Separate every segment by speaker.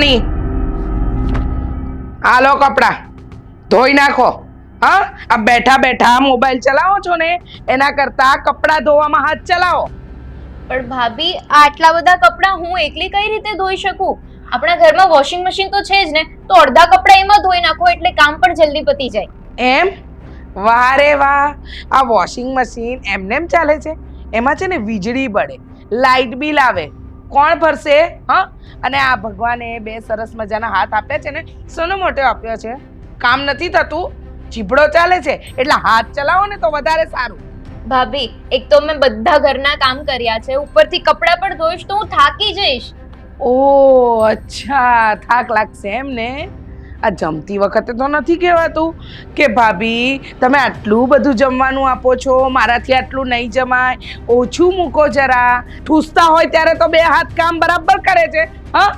Speaker 1: પાણી. આ લો કપડા, ધોઈ નાખો. હા, આ બેઠા બેઠા મોબાઈલ ચલાવો છો ને એના કરતા કપડા ધોવામાં હાથ ચલાવો.
Speaker 2: પણ ભાભી, આટલા બધા કપડાં હું એકલી કઈ રીતે ધોઈ શકું? આપણા ઘરમાં વોશિંગ મશીન તો છે જ ને, તો અડધા કપડાં એમાં ધોઈ નાખો એટલે કામ પણ જલ્દી પતી જાય.
Speaker 1: એમ? વાહ રે વાહ! આ વોશિંગ મશીન એમનેમ ચાલે છે? એમાં છે ને વીજળી બળે, લાઇટ બિલ આવે, કોણ ભરશે? હા, અને આ ભગવાને બે સરસ મજાના હાથ આપ્યા છે ને, સોનો મોટો આપ્યો છે. કામ નથી થતું, ચીબડો ચાલે છે, એટલે હાથ ચલાવો ને તો વધારે સારું.
Speaker 2: ભાભી, એક તો મેં બધા ઘરના કામ કર્યા છે, ઉપરથી કપડાં પણ ધોઈશ તો હું થાકી જઈશ.
Speaker 1: ઓહ અચ્છા, થાક લાગશે એમ ને? આ જમતી વખતે તો નથી કહેવાતું કે ભાભી તમે આટલું બધું જમવાનું આપો છો, મારાથી આટલું નહીં જમાય, ઓછું મૂકો જરા. ઠૂસતા હોય ત્યારે તો બે હાથ કામ બરાબર કરે છે. હા,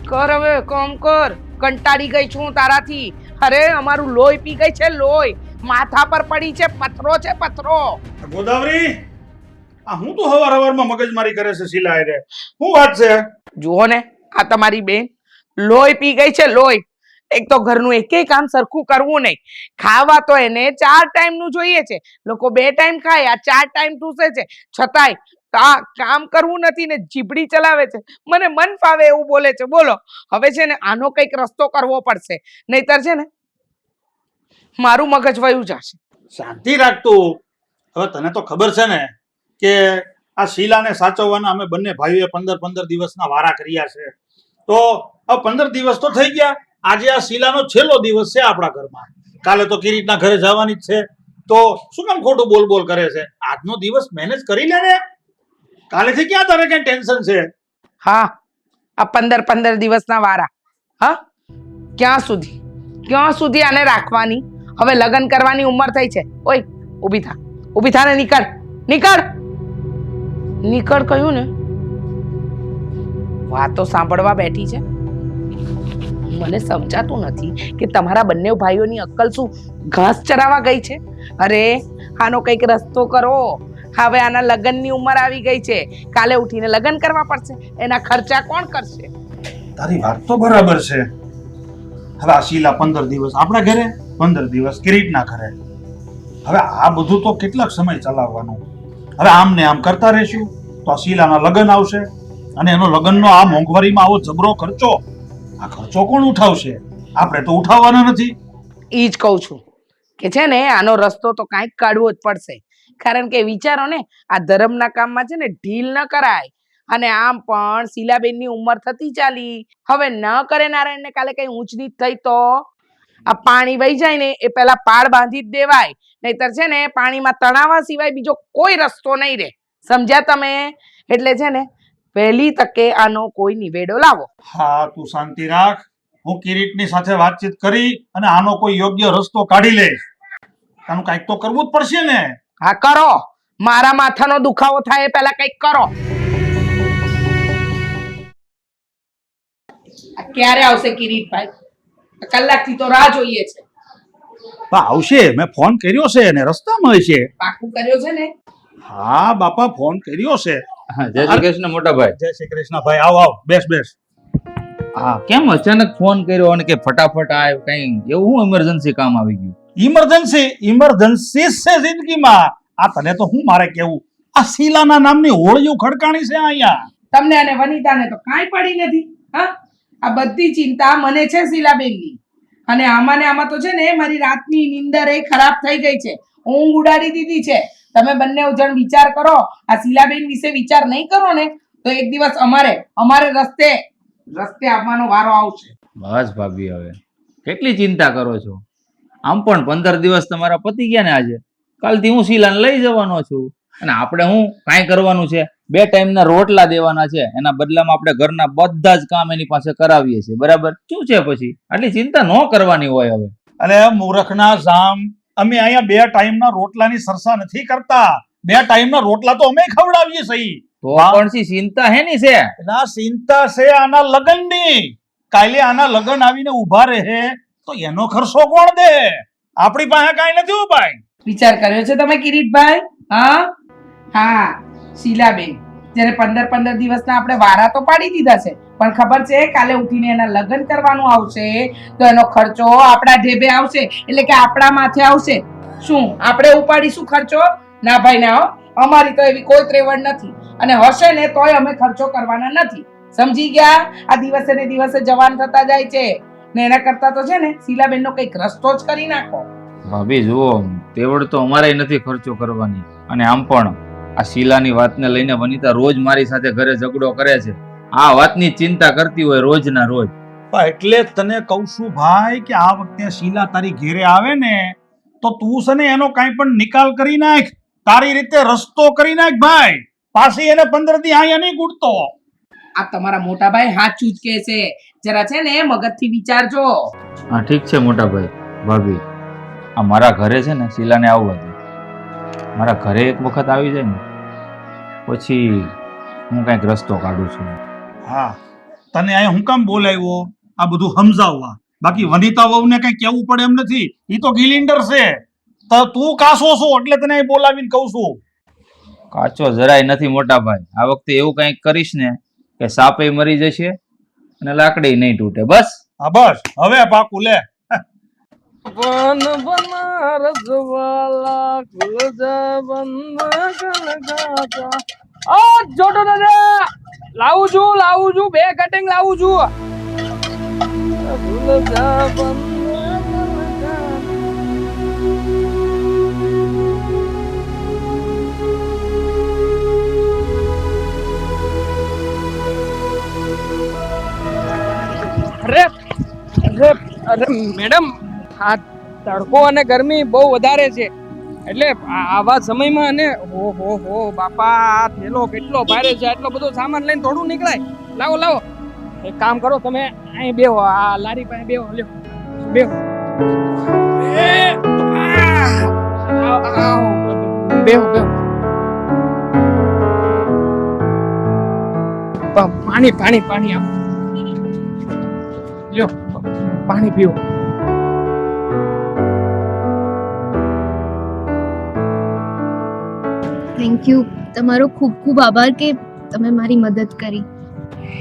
Speaker 1: કર હવે, કામ કર. કંટાળી ગઈ છું તારાથી. અરે અમારું લોહી પી ગઈ છે, લોહી માથા પર પડી છે, પથરો છે, પથરો.
Speaker 3: ગોદાવરી, આ હું તો હવારમાં મગજમારી કરે છે શીલા રે. શું વાત છે?
Speaker 1: જુઓ ને, આ તમારી બેન લોહી પી ગઈ છે, લોહી. એક તો ઘરનું એકેય કામ સરખું કરવું નહીં. ખાવા તો એને 4 ટાઈમનું જોઈએ છે. લોકો 2 ટાઈમ ખાય, આ 4 ટાઈમ ઠૂસે છે. છતાંય કામ કરવું નથી ને જીભડી ચલાવે છે. મને મન ફાવે એવું બોલે છે. બોલો, હવે છે ને આનો કંઈક રસ્તો કરવો પડશે, નહીતર છે ને મારું મગજ વયું જશે.
Speaker 3: શાંતિ રાખતું. હવે તને તો ખબર છે ને કે આ શીલાને સાચવવાના અમે બંને ભાઈઓએ 15 દિવસના વારા કર્યા છે. તો હવે 15 દિવસ તો થઈ ગયા. આજે આ શીલાનો છેલ્લો દિવસ છે આપણા ઘરમાં. કાલે તો કિરીટના ઘરે જવાની જ છે. તો શું કામ ખોટું બોલ કરે છે? આજનો દિવસ મેનેજ કરી લે ને. કાલેથી ક્યાં તારે કઈ ટેન્શન છે?
Speaker 1: હા, આ 15 દિવસના વારા. હા, ક્યાં સુધી આને રાખવાની? હવે લગ્ન કરવાની ઉંમર થઈ છે. ઓય, ઊભી થા ને નીકળ કહ્યું ને. વાતો સાંભળવા બેઠી છે. મને સમજાતું નથી કે તમારા બંને ભાઈઓની અક્કલ શું ઘાસ ચરાવવા ગઈ છે? અરે આનો કંઈક રસ્તો કરો. હવે આના લગ્નની ઉંમર આવી ગઈ છે, કાલે ઉઠીને લગ્ન કરવા પડશે. એના ખર્ચા કોણ કરશે?
Speaker 3: તારી વાત તો બરાબર છે. હવે આ શીલા 15 દિવસ આપણા ઘરે, 15 દિવસ કિરીટના ઘરે. હવે આ બધું તો કેટલાક સમય ચલાવવાનું. હવે આમ ને આમ કરતા રહેશું તો આ શીલાના લગ્ન આવશે અને એનો લગ્નનો આ મોંઘવારીમાં આવો જબરો ખર્ચો, આ ખર્ચો કોણ ઉઠાવશે? આપણે તો ઉઠાવવાના નથી.
Speaker 1: ઈ જ કહું છું કે છે ને આનો રસ્તો તો કાંઈક કાઢવો જ પડશે. કારણ કે વિચારો ને, આ ધર્મના કામમાં છે ને ઢીલ ન કરાય. અને આમ પણ શીલાબેનની ઉંમર થતી ચાલી. હવે ન કરે નારાયણને કાલે કઈ ઊંચ નીચ થઈ તો આ પાણી વહી જાય ને એ પેલા પાળ બાંધી જ દેવાય. નહીતર છે ને પાણીમાં તણાવા સિવાય બીજો કોઈ રસ્તો નહીં રહે. સમજ્યા તમે? એટલે છે ને વહેલી તકે આનો કોઈ નિવેડો લાવો.
Speaker 3: હા, તું શાંતિ રાખ. હું કિરીટની સાથે વાતચીત કરી અને આનો કોઈ યોગ્ય રસ્તો કાઢી લઈશ. આનું કાંઈક તો કરવું જ પડશે ને.
Speaker 1: હા, કરો. મારા માથાનો દુખાવો થાય એ પહેલા કંઈક કરો. ક્યારે આવશે કિરીટભાઈ? કલાકથી તો રાહ જોઈએ છે.
Speaker 3: આવશે. મેં ફોન કર્યો છે અને રસ્તામાં છે.
Speaker 1: પાકું કર્યો છે ને?
Speaker 3: હા બાપા, ફોન કર્યો છે.
Speaker 4: જય શ્રી કૃષ્ણ મોટા ભાઈ.
Speaker 3: જય શ્રી કૃષ્ણ ભાઈ. આવ બેસ.
Speaker 4: હા, કેમ અચાનક ફોન કર્યો અને કે ફટાફટ આવ? કઈ એવું હું ઇમરજન્સી કામ આવી ગયું?
Speaker 3: ઇમરજન્સી છે જિંદગીમાં. આ તને તો હું મારે કેવું, આ શીલાના નામની હોળીઓ ખડકાણી છે અહીંયા.
Speaker 1: તમને અને વનિતાને તો કાંઈ પડી નથી. હા, આ બધી ચિંતા મને છે શીલાબેનની. અને આમાં તો છે ને મારી રાતની નીંદર એ ખરાબ થઈ ગઈ છે. ઊંઘ ઉડાડી દીધી છે. તમે બંને જણ વિચાર કરો. આ શીલાબેન વિશે વિચાર નહીં કરો ને તો એક દિવસ અમારે રસ્તે આવવાનો વારો આવશે.
Speaker 4: બસ ભાભી, હવે કેટલી ચિંતા કરો છો? આમ પણ 15 દિવસ તમારા પતી ગયા ને આજે. કાલથી હું શીલાને લઈ જવાનો છું. અને આપણે હું કાંઈ કરવાનું છે? 2 ટાઈમના રોટલા દેવાના છે. એના બદલામાં આપણે ઘરના બધા જ કામ એની પાસે કરાવીએ છીએ. બરાબર? શું છે પછી? આટલી ચિંતા ન કરવાની હોય હવે.
Speaker 3: અરે મૂર્ખના જામ, અમે અહીંયા 2 ટાઈમના રોટલાની સરસા નથી કરતા. 2 ટાઈમના રોટલા તો અમે ખવડાવીએ છીએ.
Speaker 4: તો પણ સી ચિંતા હે ની છે?
Speaker 3: ના, ચિંતા છે આના લગ્નની. કાલે આના લગ્ન આવીને ઉભા રહે તો એનો ખર્ચો કોણ દે? આપણી પાસે કાંઈ નથી ભાઈ.
Speaker 1: વિચાર કર્યો છે તમે કિરીટભાઈ? હા, શીલાબેન જ્યારે 15 દિવસના આપણે વારા તો પાડી દીધા છે, પણ ખબર છે કાલે ઉઠીને એના લગ્ન કરવાનું આવશે તો એનો ખર્ચો આપણા ઢેબે આવશે, એટલે કે આપણા માથે આવશે. શું આપણે ઉપાડીશું ખર્ચો? ના ભાઈ ના હો, અમારી તો એવી કોઈ ત્રેવડ નથી, અને હશે ને તોય અમે ખર્ચો કરવાના નથી. સમજી ગયા? આ દિવસે ને દિવસે જવાન થતા જાય છે ને એના કરતા તો છે ને શીલાબેનનો કંઈક રસ્તો જ કરી નાખો.
Speaker 4: ભાભી જુઓ, તેવડ તો અમારે નથી ખર્ચો કરવાની. અને આમ પણ આ શીલાની વાતને લઈને વનિતા રોજ મારી સાથે ઘરે ઝઘડો કરે છે. આ વાતની ચિંતા કરતી હોય રોજના રોજ.
Speaker 3: એટલે જ તને કહું છું ભાઈ કે આ વખતે શીલા તારી ઘેરે આવે ને તો તું છે ને એનો કાંઈ પણ નિકાલ કરી નાખ, તારી રીતે રસ્તો કરી નાખ ભાઈ. પાછી એને 15 દી અહીંયા નહીં ગુડતો.
Speaker 1: આ તમારા મોટા ભાઈ સાચું જ કહે છે, જરા છે ને મગજથી વિચારજો.
Speaker 4: હા ઠીક છે મોટા ભાઈ. ભાભી આ મારા ઘરે છે ને શીલાને આવવા દે. મારા ઘરે એક વખત આવી જાય ને પછી હું કંઈક રસ્તો કાઢું છું.
Speaker 3: હા, તને અહીંયા હું કામ બોલાવ્યો? આ બધું સમજાવવા. બાકી વનિતા વહુને કઈ કેવું પડે એમ નથી, ઈ તો ગિલિન્ડર છે. તો તું કાસો છો એટલે તને અહીં બોલાવીને કહું છું.
Speaker 4: કાચો જરાય નથી મોટા ભાઈ. આ વખતે એવું કંઈક કરીશ ને કે સાપે મરી જશે અને લાકડી નહીં તૂટે. બસ
Speaker 3: હા બસ, હવે પાકું લે.
Speaker 5: बन बनारस वाला खुलजा बंद कलकत्ता। आ જોટો દાદા લાવું છું 2 કટિંગ લાવું છું. ખુલજા બંધ અરે મેડમ, આ તડકો અને ગરમી બહુ વધારે છે, એટલે આવા સમયમાં અને હો બાપા આ થેલો કેટલો ભારે છે, આટલો બધો સામાન લઈને થોડું નીકળાય. લાવો એક કામ કરો, તમે અહીં બેહો, આ લારી પાસે બેહો. લ્યો બેહો બેહો. પાણી આપો. લ્યો પાણી પીવો.
Speaker 2: Thank you. તમારો ખૂબ ખૂબ આભાર કે તમે મારી મદદ કરી.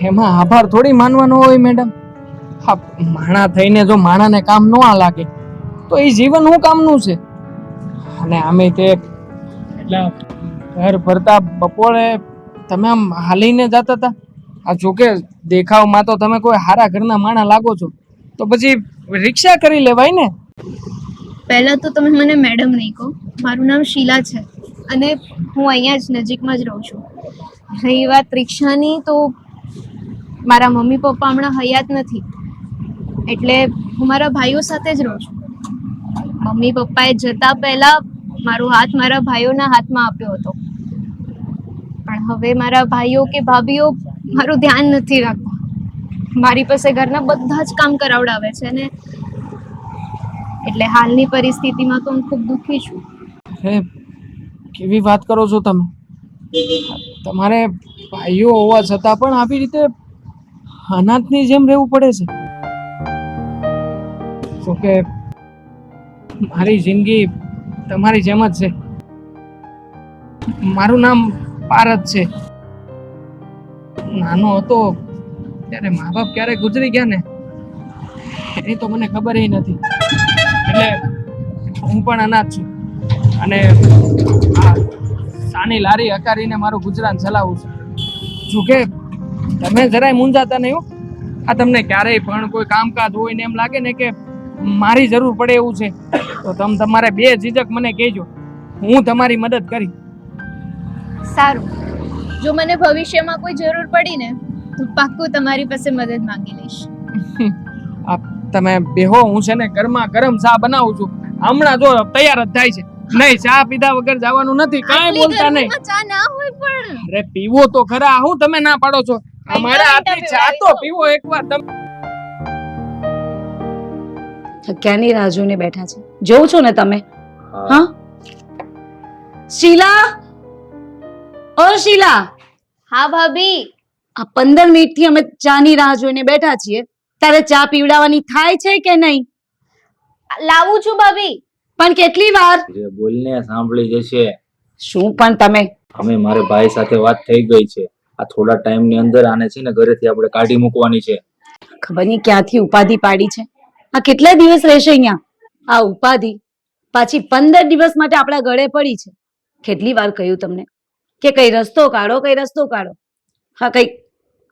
Speaker 5: એમાં આભાર થોડી માનવાનો હોય મેડમ. હા, માણા થઈને જો માણાને કામ ન લાગે તો એ જીવન શું કામનું છે? અને આમે તે એટલે ઘર ભરતા બપોરે તમે આમ હાલીને જતા હતા. આ જોકે દેખાવમાં તો તમે કોઈ હારા ઘરના માણા લાગો છો, તો પછી રિક્ષા કરી લેવાય ને.
Speaker 2: પહેલા તો તમે મને મેડમ નહીં કહો, મારું નામ શીલા છે અને હું અહીંયા જ નજીકમાં જ રહું છું. રહી વાત રિક્ષાની, તો મારા મમ્મી પપ્પા હમણાં હયાત નથી, એટલે હું મારા ભાઈઓ સાથે જ રહું છું. મમ્મી પપ્પાએ જતા પહેલા મારો હાથ મારા ભાઈઓના હાથમાં આપ્યો હતો, પણ હવે મારા ભાઈઓ કે ભાભીઓ મારું ધ્યાન નથી રાખતા. મારી પાસે ઘરના બધા જ કામ કરાવડાવે છે ને, એટલે હાલની પરિસ્થિતિમાં તો હું ખૂબ દુઃખી છું.
Speaker 5: અરે કેવી વાત કરો છો તમે? તમારે ભાઈઓ હોવા છતાં પણ આવી રીતે અનાથની જેમ રહેવું પડે છે. તો કે મારી જિંદગી તમારી જેમ જ છે. મારું નામ પારત છે. નાનો હતો ત્યારે મા બાપ ક્યારે ગુજરી ગયા ને એ તો મને ખબર નથી, એટલે હું પણ અનાથ છું અને આ સાની લારી હકારીને મારું ગુજરાન ચલાવું છું. જોકે તમે જરાય મૂંઝાતા નહીં હો. આ તમને ક્યારેય પણ કોઈ કામકાજ હોય ને એમ લાગે ને કે મારી જરૂર પડે એવું છે તો તમે તમારે બે ઝીઝક મને કહેજો, હું તમારી મદદ કરી.
Speaker 2: સારું, જો મને ભવિષ્યમાં કોઈ જરૂર પડી ને તો પાક્કું તમારી પાસે મદદ માંગી લઈશ.
Speaker 5: આ તમે બેહો, હું છે ને ગરમા ગરમ ચા બનાવું છું, હમણાં જો તૈયાર જ થાય છે. નહીં, ચા પીધા વગર જવાનું નથી, કાંઈ બોલતા નહીં.
Speaker 2: ચા ના હોય પણ
Speaker 5: અરે પીવો તો ખરા, હું તમે ના પાડો છો? અમારા હાથની ચા તો પીવો એકવાર તમે.
Speaker 6: ક્યાંની રાહ જોઈને બેઠા છે? જોઉં છો ને તમે? હા શીલા, ઓ શીલા,
Speaker 2: હા ભાભી,
Speaker 6: આ 15 મિનિટથી અમે ચાની રાહ જોઈને બેઠા છીએ, તારે ચા પીવડાવવાની થાય છે કે નહીં?
Speaker 2: લાવું છું ભાભી.
Speaker 6: પણ કેટલી વાર?
Speaker 4: જે બોલને સાંભળી જશે.
Speaker 6: શું પણ તમે
Speaker 4: અમે મારે ભાઈ સાથે વાત થઈ ગઈ છે. આ થોડા ટાઈમની અંદર આને છે ને ઘરેથી આપણે કાઢી મૂકવાની છે.
Speaker 6: ખબર નહીં ક્યાંથી ઉપાધિ પાડી છે. આ કેટલા દિવસ રહેશે અહીંયા? આ ઉપાધિ પાછી 15 દિવસ માટે આપણા ગળે પડી છે. કેટલી વાર કહ્યું તમને કે કઈ રસ્તો કાઢો, કઈ રસ્તો કાઢો. હા, કઈ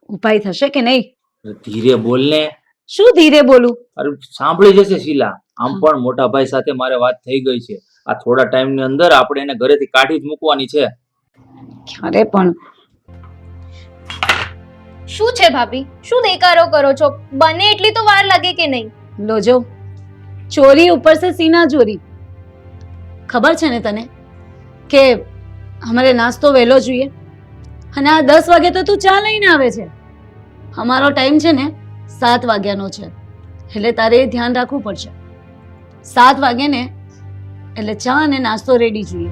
Speaker 6: ઉપાય થશે કે નહીં?
Speaker 4: ધીરે બોલ ને.
Speaker 6: શું ધીરે બોલું?
Speaker 4: અરે સાંભળી જશે શીલા. આમ પણ મોટા ભાઈ સાથે મારે વાત થઈ ગઈ છે. આ થોડા ટાઈમની અંદર આપણે એને ઘરેથી કાઢી જ મૂકવાની છે.
Speaker 6: ક્યારે પણ
Speaker 2: શું છે ભાભી? શું દેકારો કરો છો? બને એટલી તો વાર લાગે કે નહીં?
Speaker 6: લો જો, ચોરી ઉપર સે સીના ચોરી. ખબર છે ને તને કે અમારે નાસ્તો વહેલો જોઈએ અને આ 10 વાગે તો તું ચા લઈને આવે છે. અમારો ટાઈમ છે ને 7 વાગ્યાનો છે, એટલે તારે એ ધ્યાન રાખવું પડશે. 7 વાગે ને એટલે ચા અને નાસ્તો રેડી જોઈએ.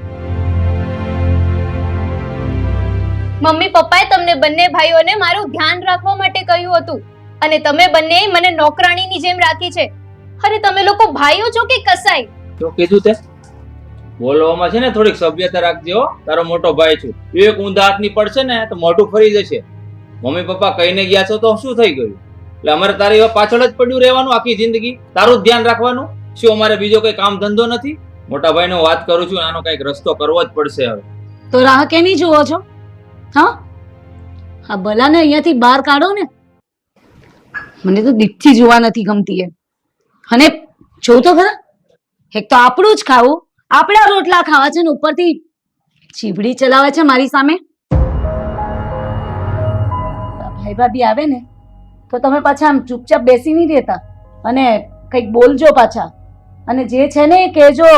Speaker 2: મમ્મી પપ્પાએ તમને બંને ભાઈઓને મારું ધ્યાન રાખવા માટે કહ્યું હતું અને તમે બંને મને નોકરાણીની જેમ રાખી છે. અરે તમે લોકો ભાઈઓ છો કે કસાઈ?
Speaker 4: શું કીધું તે? બોલવામાં છે ને થોડીક સભ્યતા રાખજો. તારો મોટો ભાઈ છું. એક ઊંધા હાથની પડશે ને તો મોઢું ફરી જશે. મમ્મી પપ્પા કહીને ગયા છો તો શું થઈ ગયું? એટલે અમારે તારી પાછળ જ પડ્યું રહેવાનું આખી જિંદગી? તારું જ ધ્યાન રાખવાનું? શું અમારે બીજો કઈ કામ ધંધો નથી? મોટા ભાઈને હું વાત કરું છું, આનો કઈક રસ્તો કરવો જ પડશે હવે.
Speaker 6: તો રાહ કેની જુઓ છો? હા, હા ભલાને અહીંયાથી બહાર કાઢો ને. મને તો દીઠથી જોવા નથી ગમતી એ. અને જોઉં તો ખરા, એક તો આપણું જ ખાવું, આપણા રોટલા ખાવા છે ને ઉપરથી ચીબડી ચલાવે છે મારી સામે. ભાઈ ભાભી આવે ને તો તમે પાછા આમ ચૂપચાપ બેસી નહીં રહેતા અને કંઈક બોલજો પાછા. અને જે છે ને એ કહેજો.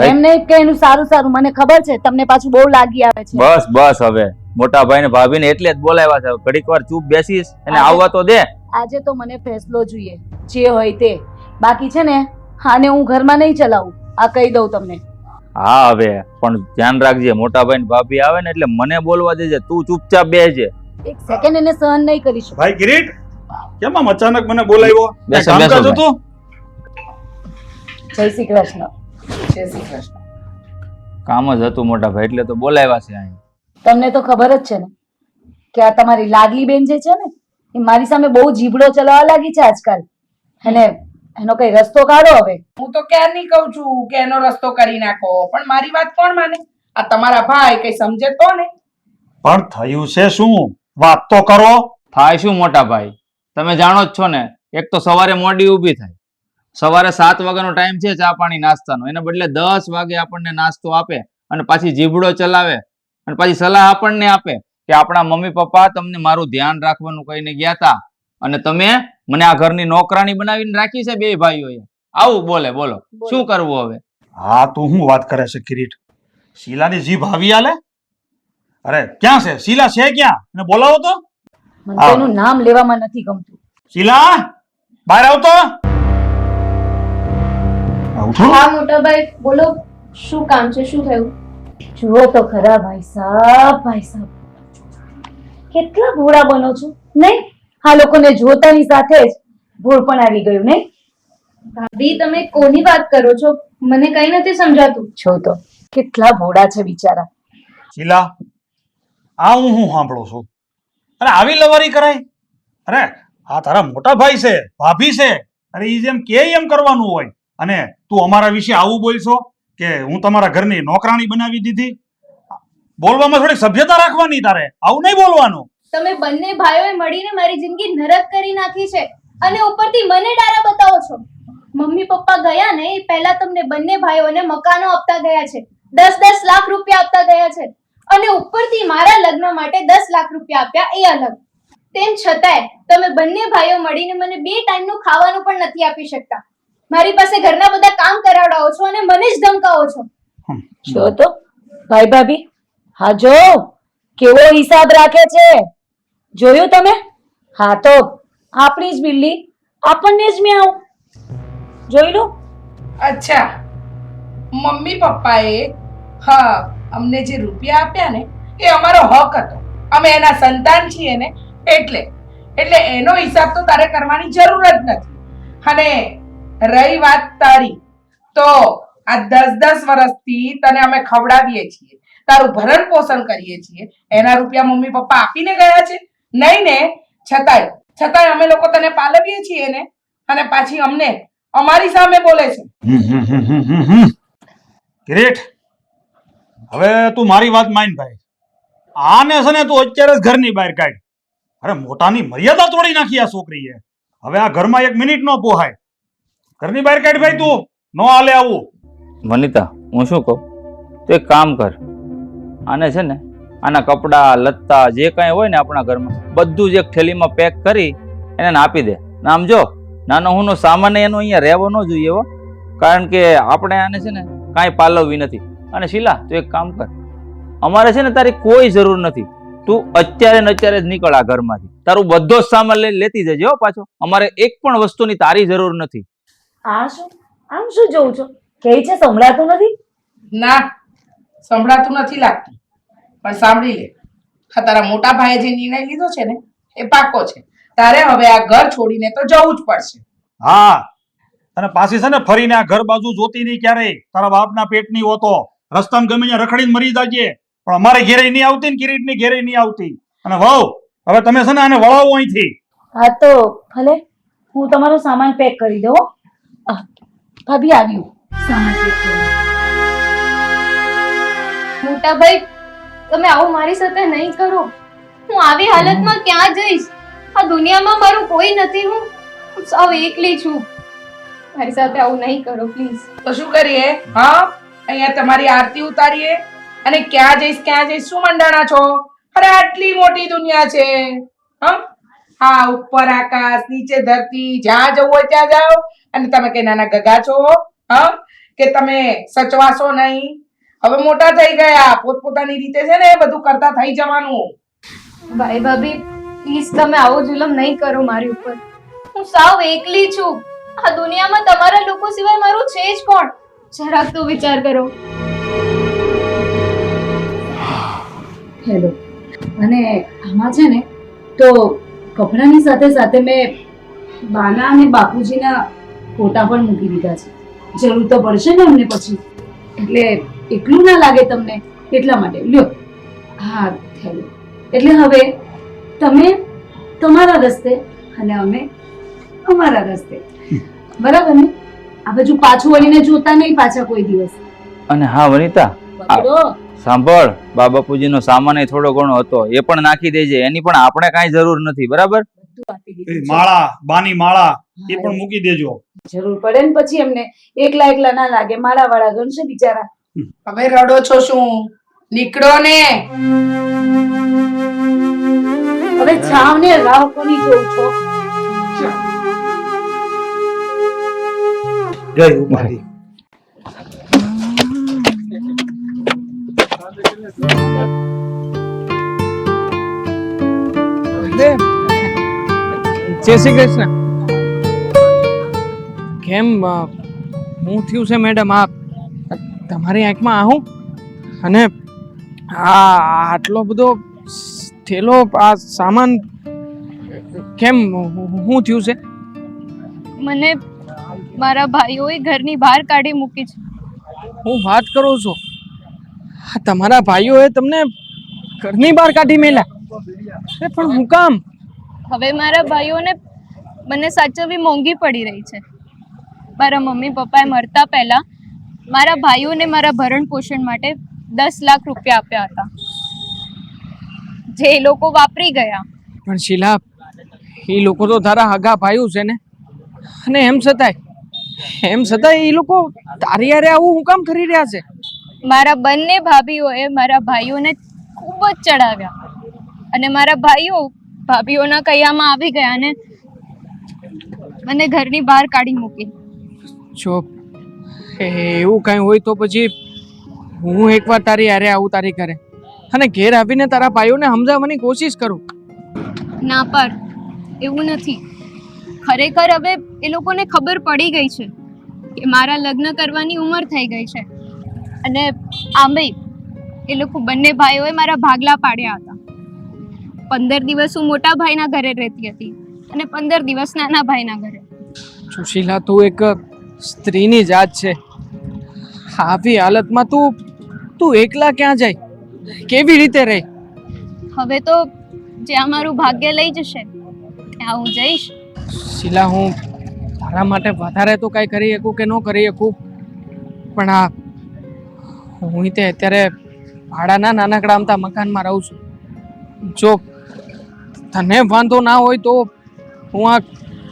Speaker 6: એમ નહીં કે એનું સારું સારું, મને ખબર છે તમને પાછું બહુ લાગી આવે છે.
Speaker 4: બસ બસ હવે મોટા ભાઈ ને ભાભી ને એટલે જ બોલાવ્યા છે. ઘડીક વાર ચૂપ બેસીશ અને આવવા તો દે.
Speaker 6: આજે તો મને ફેસલો જોઈએ, જે હોય તે. બાકી છે ને આને હું ઘરમાં નહીં ચલાવું, આ કહી દઉં તમને.
Speaker 4: હા હવે પણ ધ્યાન રાખજે, મોટા ભાઈ ને ભાભી આવે ને એટલે મને બોલવા દેજે. તું ચૂપચાપ બેસજે.
Speaker 6: એક સેકન્ડ એને સહન નહીં કરી શકું.
Speaker 3: ભાઈ કિરીટ, કેમ આમ અચાનક મને બોલાવ્યો?
Speaker 4: બેસો,
Speaker 3: કામ
Speaker 4: બેસો
Speaker 3: કાજ
Speaker 4: ભાઈ.
Speaker 3: હતું?
Speaker 6: જય શ્રી કૃષ્ણ.
Speaker 1: જય શ્રી કૃષ્ણ.
Speaker 4: કામ જ હતું મોટા ભાઈ એટલે તો બોલાવ્યા છે અહીં.
Speaker 6: તમને તો ખબર જ છે ને કે આ તમારી લાડલી બેન જે છે ને એ મારી સામે બહુ જીભડો ચલાવવા લાગી છે આજકાલ. અને એનો કઈ રસ્તો કાઢો હવે.
Speaker 1: હું તો ક્યારની કહું છું કે એનો રસ્તો કરી નાખો, પણ મારી વાત કોણ માને? આ તમારા ભાઈ કઈ સમજે તો ને.
Speaker 3: પણ થયું છે શું? વાત તો કરો.
Speaker 4: થાય શું મોટા ભાઈ? તમે જાણો જ છો ને, એક તો સવારે મોડી ઊભી થાય. સવારે 7 વાગ્યાનો ટાઈમ છે ચા પાણી નાસ્તાનો, એને બદલે 10 વાગે આપણને નાસ્તો આપે અને પાછી જીભડો ચલાવે અને પાછી સલાહ આપણને આપે કે આપણા મમ્મી પપ્પા તમને મારું ધ્યાન રાખવાનું કહીને ગયા હતા અને તમે મને આ ઘરની નોકરાણી બનાવીને રાખી છે બે ભાઈઓએ. આવું બોલે. બોલો શું કરવું હવે?
Speaker 3: હા, તું શું વાત કરે છે કિરીટ? શીલાની જીભ આવી આલે? અરે ક્યાં છે શીલા? છે ક્યાં? એને બોલાવો તો.
Speaker 6: મને તો એનું નામ લેવામાં નથી ગમતું.
Speaker 3: શીલા, બહાર આવતો. ઉઠો.
Speaker 2: હા મોટા ભાઈ બોલો, શું કામ છે? શું થયું?
Speaker 6: જુઓ તો ખરા ભાઈ સાહેબ, ભાઈ સાહેબ કેટલા ભોળા બનો છો નહીં? આ લોકોને જોતાની સાથે જ ભોળ પણ આવી ગયું નહીં?
Speaker 2: ભાભી તમે કોની વાત કરો છો? મને કઈ નથી સમજાતું.
Speaker 6: જો તો કેટલા ભોળા છે બિચારા.
Speaker 3: શીલા, આ હું સાંભળું છું? અરે આવી લવારી કરાય? અરે આ તારા મોટા ભાઈ છે, ભાભી છે. અરે ઈ જેમ કે એમ કરવાનું હોય. અને તું અમારા વિશે આવું બોલશો કે હું તમારા ઘરની નોકરાણી બનાવી દીધી? બોલવામાં થોડી સભ્યતા રાખવાની તારે. આવું નહીં બોલવાનું.
Speaker 2: તમે બંને ભાઈઓએ મળીને મારી જિંદગી નરક કરી નાખી છે અને ઉપરથી મને ડારા બતાવો છો. મમ્મી પપ્પા ગયા ને એ પહેલા તમને બંને ભાઈઓને મકાનો આપતા ગયા છે, 10-10 લાખ રૂપિયા આપતા ગયા છે અને ઉપરથી મારા લગ્ન માટે 10 લાખ રૂપિયા આપ્યા એ અલગ. તેમ છતાંય તમે બંને ભાઈઓ મળીને મને 2 ટાઈમનું ખાવાનું પણ નથી આપી શકતા. મારી પાસે ઘરના બધા કામ કરાવડાવો છો અને મને જ ધમકાવો છો.
Speaker 6: જો તો ભાઈ ભાભી, હા જો કેવો હિસાબ રાખે છે, જોયું તમે? હા તો આપણી જ બિલ્લી આપણને જ મ્યાઉ. જોઈ લો.
Speaker 1: અચ્છા, મમ્મી પપ્પાએ હા અમને જે રૂપિયા આપ્યા ને એ અમારો હક હતો, અમે એના સંતાન છીએ ને, એટલે એનો હિસાબ તો તારે કરવાની જરૂર જ નથી. અને રહી વાત તારી, તો આ 10-10 વર્ષથી તને અમે ખવડાવીએ છીએ, તારું ભરણ પોષણ કરીએ છીએ, એના રૂપિયા મમ્મી પપ્પા આપીને ગયા છે? નહીં ને? છતાંય અમે લોકો તને પાલવીએ છીએ ને, અને પાછી અમને અમારી સામે બોલે છે.
Speaker 3: કિરીટ, હવે તું મારી વાત માન ભાઈ. આને છે ને તું અત્યારે જ ઘરની બહાર કાઢ. અરે મોટાની મર્યાદા તોડી નાખી આ છોકરીએ. હવે આ ઘરમાં 1 મિનિટ નો પોહાય. ઘરની બહાર કાઢ ભાઈ, તું નો હાલે આવું.
Speaker 4: વનિતા, હું શું કહું, તું એક કામ કર, આને છે ને આના કપડાં લત્તા જે કાંઈ હોય ને આપણા ઘરમાં બધું જ એક થેલીમાં પેક કરી એને આપી દે. આમ જો નાનો હુંનો સામાન એનો અહીંયા રહેવો ન જોઈએ એવો, કારણ કે આપણે આને છે ને કાંઈ પાલવવી નથી. અને શીલા, તું એક કામ કર, અમારે છે ને તારી કોઈ જરૂર નથી, તું અત્યારે ને અત્યારે જ નીકળ આ ઘરમાંથી. તારું બધો જ સામાન લેતી જજે હો પાછો. અમારે એક પણ વસ્તુની તારી જરૂર નથી.
Speaker 6: આ શું આમ શું જોઉં છો? કે છે સંભળાતું નથી?
Speaker 1: ના, સંભળાતું નથી લાગતું, પણ સાંભળી લે. હા, તારા મોટા ભાઈએ જે નિર્ણય લીધો છે ને એ પાકો છે. તારે હવે આ ઘર છોડીને તો જવું જ પડશે.
Speaker 3: હા, અને પાછી છે ને ફરીને આ ઘર બાજુ જોતી નહીં ક્યારેય. તારા બાપના પેટની હોતો રસ્તામાં ગમે ત્યાં રખડીને મરી જાજે, પણ અમારે ઘેરે નહીં આવતી ને કિરીટની ઘેરે નહીં આવતી. અને વહુ, હવે તમે છે ને આને વળાવો અહીંથી.
Speaker 6: હા તો ભલે, હું તમારો સામાન પેક કરી દઉં. ભાભી આવ્યું સામાન પેક કરી.
Speaker 2: મોટા ભાઈ, તમે આવું મારી સાથે નહીં કરો. હું આવી હાલતમાં ક્યાં જઈશ? આ દુનિયામાં મારું કોઈ નથી. હું સાવ એકલી છું. મારી સાથે આવું નહીં કરો પ્લીઝ.
Speaker 1: તો શું કરીએ? હા, અહીંયા તમારી આરતી ઉતારીએ અને ક્યાં જઈશ શું મંડાણા છો? અરે આટલી મોટી દુનિયા છે. હા, ઉપર આકાશ, નીચે ધરતી, જ્યાં જવું હોય ત્યાં જાઓ. અને તમે કઈ નાના ગગા છો? કે તમે સચવાશો નહીં? હવે મોટા થઈ ગયા, પોતપોતાની રીતે છે ને બધું કરતા થઈ જવાનું.
Speaker 2: ભાઈ ભાભી, પ્લીઝ તમે આવો જુલમ નહીં કરો મારી ઉપર. હું સાવ એકલી છું. આ દુનિયામાં તમારા લોકો સિવાય મારું છે જ કોણ? જરાક તો વિચાર કરો.
Speaker 6: હેલો. અને આમાં છે ને તો કપડાની સાથે સાથે મેં બાના અને બાપુજીના ફોટા પણ મૂકી દીધા છે. જરૂર તો પડશે ને અમને પછી, એટલે એકલું ના લાગે તમને એટલા માટે. લ્યો, હા થેલું. એટલે હવે તમે તમારા રસ્તે અને અમે અમારા રસ્તે, બરાબર ને? આ બાજુ પાછું વળીને જોતા નહીં પાછા કોઈ દિવસ.
Speaker 4: અને હા વનિતા,
Speaker 6: પકડો.
Speaker 4: સાંભળ, બા બાપુજીનો સામાન એ થોડો ઘણો હતો, એ પણ નાખી દેજે. એની પણ આપણે કાંઈ જરૂર નથી, બરાબર?
Speaker 6: બધું આપી દીધું છે.
Speaker 3: માળા, બાની માળા એ પણ મૂકી દેજો.
Speaker 6: જરૂર પડે ને પછી એમને એકલા ના લાગે. માળા વાળા ગણશે બિચારા.
Speaker 1: હવે રડો છો શું? નીકળો ને.
Speaker 6: હવે જાવ ને, રાહ કોની જોઉં છો?
Speaker 3: જય ઉપાધિ.
Speaker 5: જય શ્રી કૃષ્ણ. કેમ હું થયું છે મેડમ? આ તમારી આંખમાં આવું અને આટલો બધો થેલો આ સામાન કેમ? શું થયું છે?
Speaker 2: મને મારા ભાઈઓએ ઘરની બહાર કાઢી મૂકી છે.
Speaker 5: હું વાત કરું છું, તમારા ભાઈઓએ તમને ઘરની બહાર કાઢી મેલ્યા? પણ હું કામ?
Speaker 2: હવે મારા ભાઈઓને મને સાચવવી મોંઘી પડી રહી છે. મારા મમ્મી પપ્પાએ મરતા પહેલા મારા ભાઈઓને મારા ભરણ પોષણ માટે 10 લાખ રૂપિયા આપ્યા હતા, જે એ લોકો વાપરી ગયા.
Speaker 5: પણ શીલા, એ લોકો તો તારા હગા ભાઈઓ છે ને, અને એમ છતાંય એ લોકો તારી હારે આવું હું કામ કરી રહ્યા છે?
Speaker 2: મારા બંને ભાભીઓએ મારા ભાઈઓને ખૂબ જ ચડાવ્યા અને મારા ભાઈઓ ભાભીઓના કૈયામાં આવી ગયા અને મને ઘરની બહાર કાઢી મૂકી.
Speaker 5: જો એવું કઈ હોય તો પછી હું એકવાર તારી હારે આવું તારી ઘરે, અને ઘેર આવીને તારા ભાઈઓને સમજાવવાની કોશિશ કરું.
Speaker 2: ના પર એવું નથી. ખરેખર હવે એ લોકોને ખબર પડી ગઈ છે કે મારા લગ્ન કરવાની ઉંમર થઈ ગઈ છે, અને આમે એ લોકો બંને ભાઈઓએ મારા ભાગલા પાડ્યા હતા. 15 દિવસ હું મોટા ભાઈના ઘરે રહેતી હતી અને 15 દિવસ નાના ભાઈના ઘરે.
Speaker 5: સુશીલા, તું એક સ્ત્રીની જાત છે આવી હાલતમાં તું એકલા ક્યાં જાય? કેવી રીતે રહે?
Speaker 2: હવે તો જ્યાં મારું ભાગ્ય લઈ જશે ત્યાં હું જઈશ.
Speaker 5: શીલા, હું તારા માટે વધારે તો કાંઈ કરી શકું કે ન કરી શકું, પણ આ હું તે અત્યારે ભાડાના નાનકડા અમથા મકાનમાં રહું છું. જો તને વાંધો ના હોય તો હું આ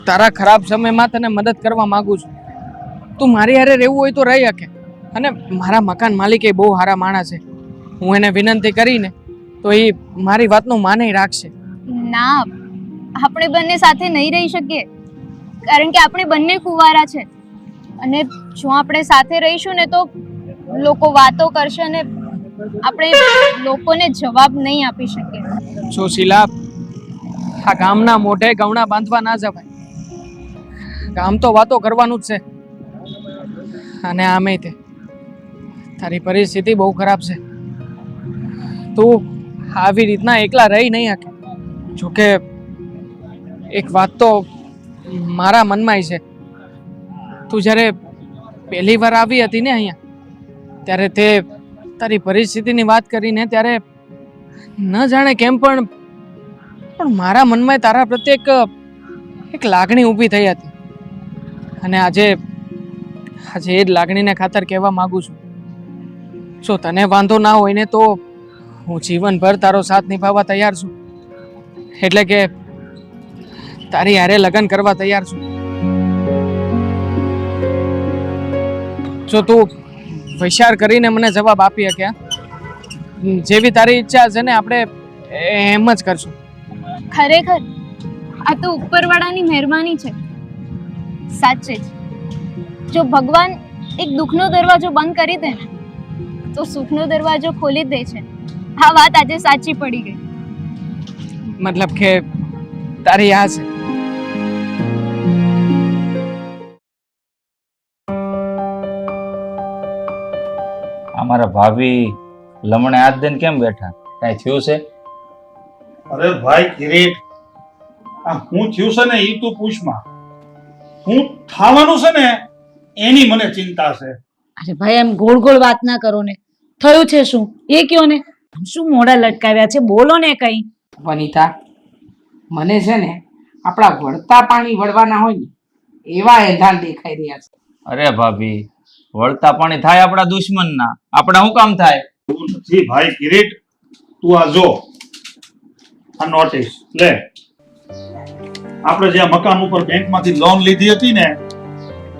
Speaker 5: તારા ખરાબ સમયમાં તને મદદ કરવા માંગુ છું. તું મારી હારે રહેવું હોય તો રહી શકે, અને મારા મકાન માલિક એ બહુ સારા માણસ છે. હું એને વિનંતી કરીને તો એ મારી વાતનું માને રાખશે.
Speaker 2: ના, આપણે બંને સાથે નહીં રહી શકીએ, કારણ કે આપણે બંને કુંવારા છે, અને જો આપણે સાથે રહીશું ને તો લોકો વાતો કરશે અને આપણે લોકોને જવાબ નહીં આપી શકીએ.
Speaker 5: જો શીલા, આ ગામના મોઢે ગવણા બાંધવા ના જવાય. ગામ તો વાતો કરવાનું જ છે. અને આમે તે તારી પરિસ્થિતિ બહુ ખરાબ છે. તું આવી રીતના એકલા રહી નહીં શકે. જોકે એક વાત તો મારા મનમાં છે. તું જ્યારે પહેલી વાર આવી હતી ને અહીંયા, ત્યારે તે તારી પરિસ્થિતિની વાત કરીને ત્યારે ન જાણે કેમ પણ મારા મનમાં તારા પ્રત્યે એક લાગણી ઊભી થઈ હતી. અને આજે એ જ લાગણીને ખાતર કહેવા માંગુ છું, જો તને વાંધો ના હોય ને તો હું જીવનભર તારો સાથ નિભાવવા તૈયાર છું. એટલે કે તારી હારે લગ્ન કરવા તૈયાર છું. જો તું વિચાર કરીને મને જવાબ આપી શક્યા, જેવી તારી ઈચ્છા છે ને આપણે એમ જ કરશું.
Speaker 2: ખરેખર આ તો ઉપરવાળાની મહેરબાની છે. સાચે જ જો ભગવાન એક દુઃખનો દરવાજો બંધ કરી દે ને તો સુખનો દરવાજો ખોલી દે છે. આ વાત આજે સાચી પડી ગઈ.
Speaker 5: મતલબ કે તારી આ છે.
Speaker 4: અમારા ભાભી લમણે હાથ દઈને કેમ બેઠા? કાંઈ થયું છે?
Speaker 3: અરે ભાઈ કિરીટ, આ હું થયું છે ને એ તું પૂછમાં. હું થવાનું છે ને એની મને ચિંતા છે.
Speaker 6: અરે ભાઈ, એમ ગોળ ગોળ વાત ના કરો ને. થયું છે શું એ કયો ને. શું મોઢા લટકાવ્યા છે? બોલો ને કઈ.
Speaker 1: વનિતા, મને છે ને આપણા વળતા પાણી વળવાના હોય ને એવા એંધાણ દેખાઈ રહ્યા છે.
Speaker 4: અરે ભાભી, વળતા પાણી થાય આપણા દુશ્મનના, આપણા શું કામ થાય?
Speaker 3: એવું નથી ભાઈ કિરીટ, તું આ જો આ નોટિસ લે. આપણે જે આ મકાન ઉપર બેંકમાંથી લોન લીધી હતી ને,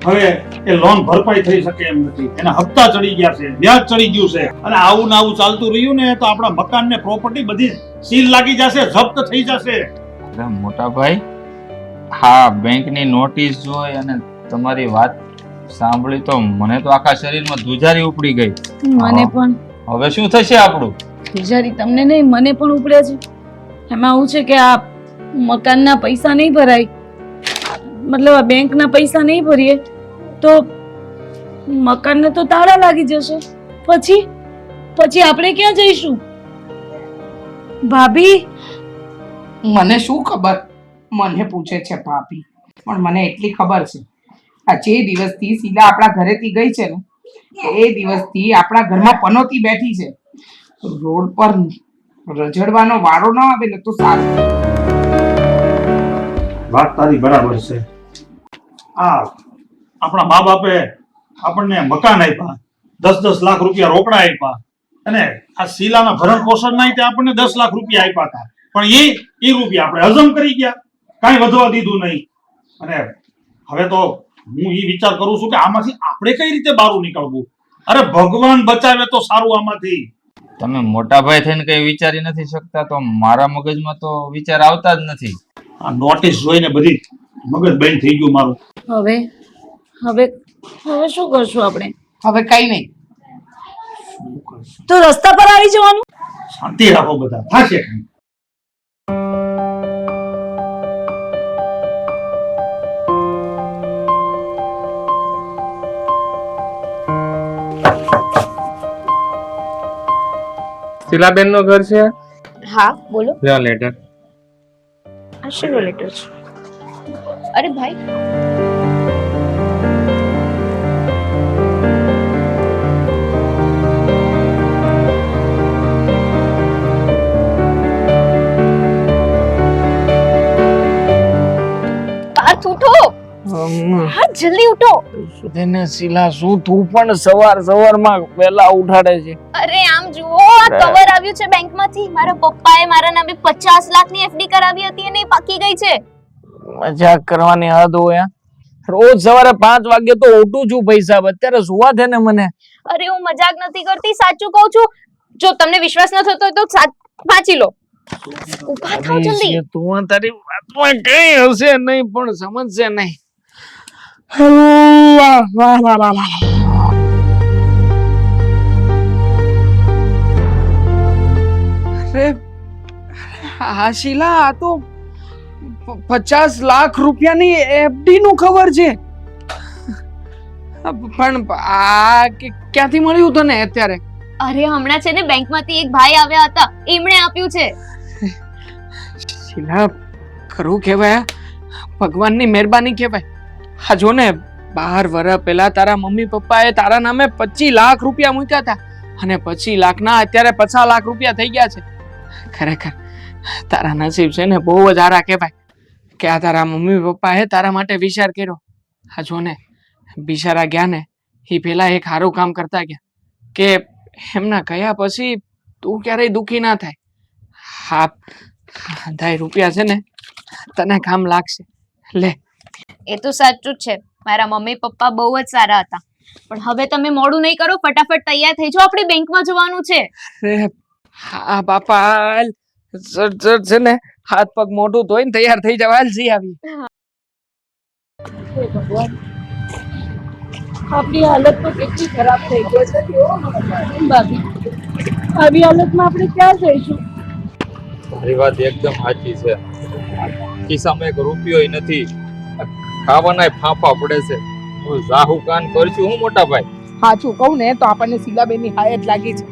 Speaker 3: હવે એ લોન ભરપાઈ થઈ શકે એમ નથી. એના હપ્તા ચડી ગયા છે, વ્યાજ ચડી ગયું છે, અને આવું ને આવું ચાલતું રહ્યું ને તો આપણા મકાન ને પ્રોપર્ટી બધી સીલ લાગી જશે, જપ્ત થઈ જશે.
Speaker 4: અરે મોટા ભાઈ, હા બેંકની નોટિસ જોઈ અને તમારી વાત સાંભળી તો મને તો આખા શરીરમાં ધ્રુજારી ઉપડી ગઈ.
Speaker 6: મને પણ
Speaker 4: હવે શું થશે આપણું?
Speaker 6: ધ્રુજારી તમને નહીં, મને પણ ઉપડે છે. એમાં એવું છે કે આ મકાનના પૈસા નહીં ભરાય, મતલબ આ બેંકના પૈસા નહીં ભરીએ તો મકાનને તો તાળા લાગી જશે. પછી આપણે ક્યાં જઈશું? ભાભી,
Speaker 1: મને શું ખબર, મને પૂછે છે ભાભી, પણ મને એટલી ખબર છે આ જે દિવસથી શીલા આપણા ઘરેથી ગઈ છે ને એ દિવસથી આપણા ઘરમાં પનોતી બેઠી છે. રોડ પર રજડવાનો વારો ન આવે ને તો સારું.
Speaker 3: વાત તારી બરાબર છે. આ આપણા મા બાપે આપણને મકાન આપ્યા, 10-10 લાખ રૂપિયા રોકડા આપ્યા, અને આ શીલાના ભરણ પોષણ ના આપણને 10 લાખ રૂપિયા આપ્યા હતા. પણ એ રૂપિયા આપણે હજમ કરી ગયા, કાંઈ વધવા દીધું નહીં. અને હવે તો હું એ વિચાર કરું છું કે આમાંથી આપણે કઈ રીતે બહાર નીકળવું. અરે ભગવાન બચાવે તો સારું આમાંથી.
Speaker 4: તમે મોટા ભાઈ થઈને કઈ વિચારી નથી શકતા? તો મારા મગજમાં તો વિચાર આવતા જ નથી.
Speaker 3: આ નોટિસ જોઈને બધી મગજ બંધ થઈ ગયું મારું.
Speaker 6: હવે શું કરશું આપણે?
Speaker 1: હવે કઈ નહીં,
Speaker 6: તો રસ્તા પર આવી જવાનું.
Speaker 3: શાંતિ રાખો બધા, થશે કંઈ.
Speaker 5: શીલાબેન નું ઘર છે?
Speaker 2: હા બોલો.
Speaker 5: લ્યો લેટર.
Speaker 2: આ શેનો લેટર છે? અરે ભાઈ, હા જલ્દી ઉઠો.
Speaker 5: તેને શીલા શું તું પણ સવારમાં વહેલા ઉઠાડે છે?
Speaker 2: અરે આમ જુઓ, આ કવર આવ્યું છે બેંકમાંથી. મારા પપ્પાએ મારા નામે 50 લાખની એફડી કરાવી હતી અને એ પાકી ગઈ છે.
Speaker 5: મજાક કરવાની હદ હોય. રોજ સવારે 5 વાગે તો ઉઠું છું પૈસા, અત્યારે સુવા દે ને મને.
Speaker 2: અરે હું મજાક નથી કરતી, સાચું કહું છું. જો તમને વિશ્વાસ ન થતો હોય તો વાંચી લો. ઊભા થાઓ જલ્દી.
Speaker 5: તું તારી વાતમાં કઈ હશે નહીં પણ સમજશે નહીં. અરે હા શીલા, આ તો 50 લાખ રૂપિયાની એફડી નું ખબર છે. પણ આ ક્યાંથી મળ્યું તને અત્યારે?
Speaker 2: અરે હમણાં છે ને બેંકમાંથી એક ભાઈ આવ્યા હતા, એમણે આપ્યું છે.
Speaker 5: શીલા ખરું કહેવાય, ભગવાનની મહેરબાની કહેવાય. હા જો ને, 12 વર્ષ પહેલા તારા મમ્મી પપ્પાએ તારા નામે 25 લાખ રૂપિયા મૂક્યા હતા અને 25 લાખના અત્યારે 50 લાખ રૂપિયા થઈ ગયા છે. ખરેખર તારા નસીબ છે ને બહુ જ સારા કહેવાય કે આ તારા મમ્મી પપ્પાએ તારા માટે વિચાર કર્યો. હા જો ને, બિચારા ગયા ને એ પેલા એક સારું કામ કરતા ગયા કે એમના ગયા પછી તું ક્યારેય દુખી ના થાય. હા, 10 રૂપિયા છે ને તને કામ લાગશે. લે.
Speaker 2: એ તો સાચું જ છે, મારા મમ્મી પપ્પા બહુ જ સારા હતા. પણ હવે તમે મોડું નહીં કરો, ફટાફટ તૈયાર થઈ જાઓ, આપણે બેંકમાં જવાનું છે.
Speaker 5: અરે હા બાપા, ચડ છે ને હાથ પગ મોઢું ધોઈને તૈયાર થઈ જાવ. હાલ જઈ આવી.
Speaker 6: આપણી હાલત તો કેટલી ખરાબ થઈ ગઈ છે ભાભી. આવી હાલતમાં આપણે ક્યાં જઈશું?
Speaker 4: તારી વાત એકદમ સાચી છે. ખિસ્સામાં એક રૂપિયો નથી, ખાવાના ફાંફા પડે છે. હું જાહુ કાન કરશું હું મોટા ભાઈ.
Speaker 1: સાચું કહું ને તો આપણને શીલાબેનની હાયત લાગી છે.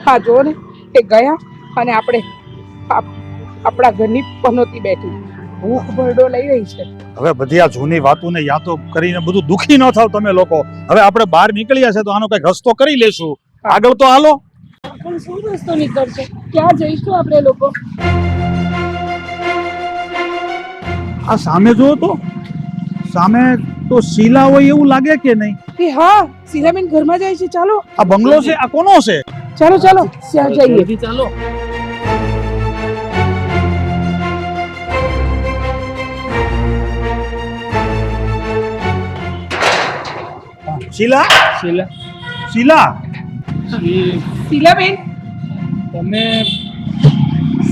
Speaker 1: હા જો ને, એ ગયા અને આપણા ઘરની પનોતી બેઠી ભૂખ ભરડો લઈ રહી છે.
Speaker 3: હવે બધી આ જૂની વાતોને યાદો કરીને બધું દુખી ન થાવ તમે લોકો. હવે આપણે બહાર નીકળ્યા છે તો આનો કઈક રસ્તો કરી લેશું. આગળ તો હાલો.
Speaker 6: પણ શું રસ્તો નીકળશે? ક્યાં જઈશું આપણે લોકો?
Speaker 3: આ સામે જુઓ તો, સામે તો શીલા હોય એવું લાગે કે નહીં?
Speaker 1: એ હા, શીલાબેન ઘરમાં જાય છે. ચાલો.
Speaker 3: આ બંગલો છે, આ કોનો છે?
Speaker 1: ચાલો ચાલો ત્યાં જઈએ.
Speaker 5: ચાલો.
Speaker 3: શીલા,
Speaker 5: શીલા,
Speaker 3: શીલા,
Speaker 1: શીલાબેન,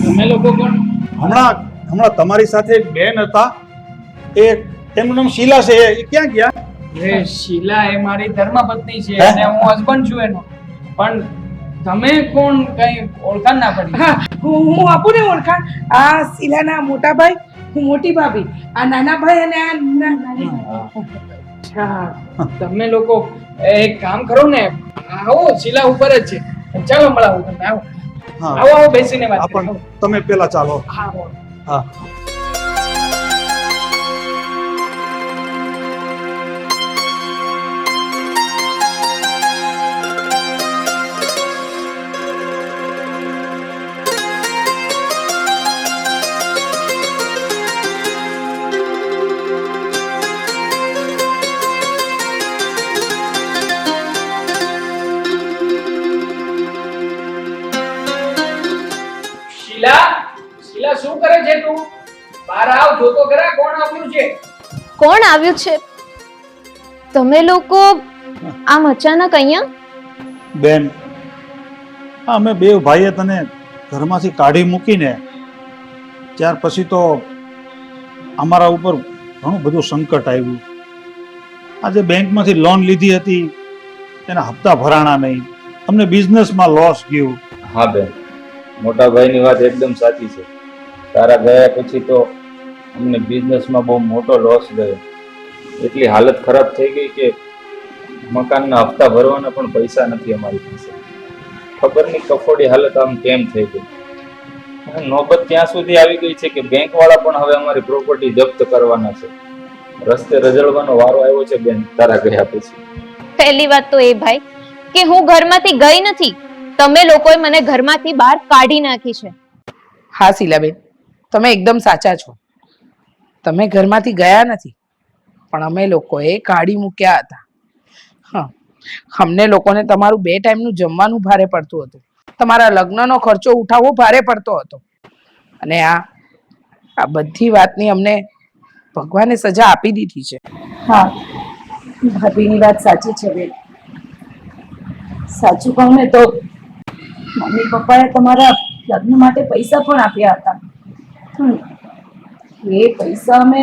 Speaker 5: તમે લોકો કોણ?
Speaker 3: હમણાં તમારી સાથે એક બેન હતા, એમનું નામ શીલા છે. એ ક્યાં ગયા?
Speaker 5: એ શીલા એ મારી ધર્મપત્ની છે
Speaker 3: હે?
Speaker 5: અને હું હસબન્ડ છું એનો. પણ તમે કોણ, કઈ ઓળખાણ ના પડી?
Speaker 1: હા હું આપું ને ઓળખાણ. આ શીલાના મોટા ભાઈ, હું મોટી ભાભી, આ નાના ભાઈ અને આ નાની.
Speaker 5: અચ્છા, તમે લોકો એક કામ કરો ને, આવો શીલા ઉપર જ છે. ચાલો મળાવું તમને. આવો
Speaker 3: હા,
Speaker 5: આવો આવો બેસીને વાત કરીએ.
Speaker 3: આપણ તમે પેલા ચાલો.
Speaker 5: હા બોલો.
Speaker 3: હા.
Speaker 5: શીલા, શીલા શું કરે છે તું? બહાર આવ, જોતો ખરા કોણ આવ્યું છે.
Speaker 2: કોણ આવ્યું છે? તમે લોકો આમ અચાનક અહીંયા?
Speaker 3: બેન, અમે બે ભાઈએ તને ઘરમાંથી કાઢી મૂકીને ત્યાર પછી તો અમારા ઉપર ઘણું બધું સંકટ આવ્યું. આજે બેંકમાંથી લોન લીધી હતી, એના હપ્તા ભરાણા નહીં, અમને બિઝનેસમાં લોસ ગયું.
Speaker 4: હા બેન, મોટા ભાઈની વાત એકદમ સાચી છે. તારા ગયા પછી તો અમને બિઝનેસમાં બહુ મોટો લોસ ગયો. એટલી હાલત ખરાબ થઈ ગઈ કે મકાનના હપ્તા ભરવાના પણ પૈસા નથી અમારી પાસે. ખબર નહીં કફોડી હાલત આમ કેમ થઈ ગઈ. અને નોબત ત્યાં સુધી આવી ગઈ છે કે બેંક વાળા પણ હવે અમારી પ્રોપર્ટી જપ્ત કરવાના છે. રસ્તે રજળવાનો વારો આવ્યો છે બેન તારા ગયા પછી.
Speaker 2: પહેલી વાત તો એ ભાઈ કે હું ઘરમાંથી ગઈ નથી, તમે લોકોએ મને ઘરમાંથી બહાર કાઢી નાખી છે.
Speaker 1: હા શીલાબેન, તમે એકદમ સાચા છો. તમે ઘરમાંથી ગયા નથી, પણ અમે લોકોએ કાઢી મૂક્યા હતા. હા, અમને લોકોને તમારું 2 ટાઈમનું જમવાનું ભારે પડતું હતું, તમારા લગ્નનો ખર્ચો ઉઠાવવો ભારે પડતો હતો, અને આ બધી વાતની અમને ભગવાને સજા આપી દીધી છે.
Speaker 6: હા, ભાભીની વાત સાચી છે બેન. સાચું કહું ને તો મમ્મી પપ્પાએ તમારા લગ્ન માટે પૈસા પણ આપ્યા હતા. એ પૈસા અમે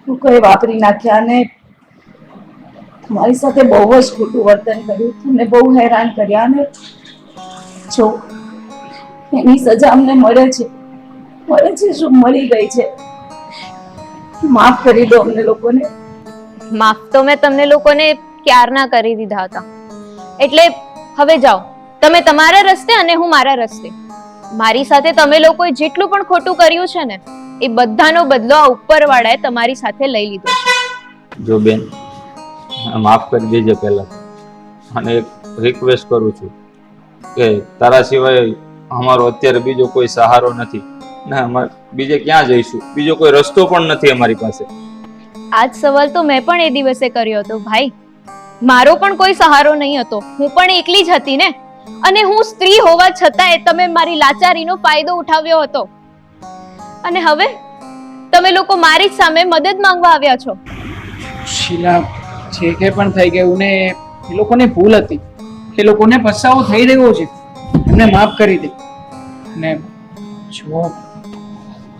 Speaker 6: શું કહે વાપરી નાખ્યા અને તમારી સાથે બહુ જ ખોટું વર્તન કર્યું, તમને બહુ હેરાન કર્યા, અને જો એની સજા અમને મળે છે શું મળી ગઈ છે. માફ કરી દો અમને લોકોને.
Speaker 2: માફ તો મેં તમને લોકોને ક્યારના કરી દીધા હતા. એટલે હવે જાઓ તમે તમારા રસ્તે અને હું મારા રસ્તે. મારી સાથે તમે લોકોએ જેટલું પણ ખોટું કર્યું છે ને એ બધાનો બદલો આ ઉપરવાળાએ તમારી સાથે લઈ લીધો છે.
Speaker 4: જો બેન, માફ કરી દેજે પહેલા, અને એક રિક્વેસ્ટ કરું છું કે તારા સિવાય અમારો અત્યારે બીજો કોઈ સહારો નથી ને અમારે બીજે ક્યાં જઈશું, બીજો કોઈ રસ્તો પણ નથી અમારી પાસે.
Speaker 2: આજ સવાલ તો મેં પણ એ દિવસે કર્યો હતો ભાઈ. મારો પણ કોઈ સહારો નહીં હતો, હું પણ એકલી જ હતી ને, અને હું સ્ત્રી હોવા છતાંય તમે મારી લાચારીનો ફાયદો ઉઠાવ્યો હતો, અને હવે તમે લોકો મારી જ સામે મદદ માંગવા આવ્યા છો.
Speaker 5: શીલા, જે કંઈ પણ થઈ ગયું ને એ લોકોની ભૂલ હતી, એ લોકોને પસ્તાવો થઈ રહ્યો છે, એમને માફ કરી દે. ને જો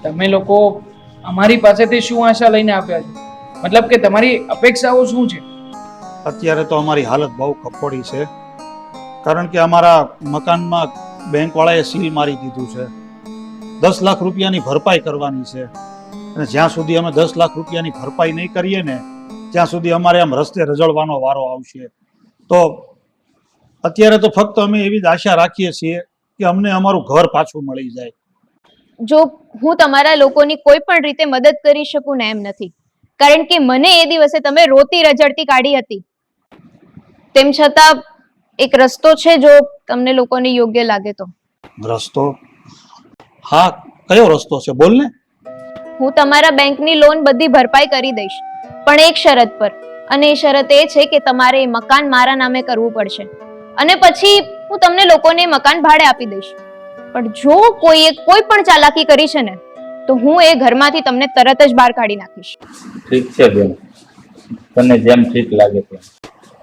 Speaker 5: તમે લોકો અમારી પાસેથી શું આશા લઈને આપ્યા છો, મતલબ કે તમારી અપેક્ષાઓ શું છે?
Speaker 3: અત્યારે તો અમારી હાલત બહુ કફોડી છે, કારણ કે અમારા મકાનમાં બેંકવાળાએ સીલ મારી દીધું છે. 10 લાખ રૂપિયાની ભરપાઈ કરવાની છે, અને જ્યાં સુધી અમે 10 લાખ રૂપિયાની ભરપાઈ નહીં કરીએ ને ત્યાં સુધી અમારે આમ રસ્તે રજળવાનો વારો આવશે. તો અત્યારે તો ફક્ત અમે એવી જ આશા રાખીએ છીએ કે અમને અમારું ઘર પાછું મળી જાય.
Speaker 2: જો હું તમારા લોકોની કોઈ પણ રીતે મદદ કરી શકું ને એમ નથી, કારણ કે મને એ દિવસે તમે રોતી રજડતી કાઢી હતી. તેમ છતાં એક રસ્તો છે, જો તમને લોકોને યોગ્ય લાગે તો.
Speaker 3: રસ્તો? હા, કયો રસ્તો છે? બોલ ને.
Speaker 2: હું તમારા બેંકની લોન બધી ભરપાઈ કરી દઈશ, પણ એક શરત પર, અને એ શરત એ છે કે તમારે એ મકાન મારા નામે કરવું પડશે, અને પછી હું તમને લોકોને મકાન ભાડે આપી દઈશ. પણ જો કોઈએ કોઈ પણ ચાલાકી કરી છે ને તો હું એ ઘરમાંથી તમને તરત જ બહાર કાઢી નાખીશ.
Speaker 4: ઠીક છે બેન, તને જેમ ઠીક લાગે તેમ,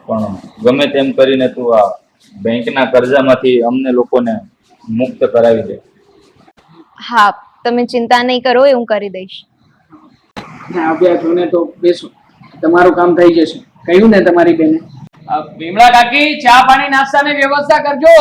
Speaker 4: પણ ગમે તેમ કરીને તું આ બેંકના કર્જામાંથી અમને લોકોને મુક્ત કરાવી દે.
Speaker 2: હા, તમે ચિંતા નહીં કરો, એ હું કરી દઈશ.
Speaker 5: આવ્યા છો ને તો બેસો, તમારું કામ થઈ જશે. કહ્યું ને તમારી બેને. વિમળા કાકી, ચા પાણી નાસ્તાની વ્યવસ્થા કરજો.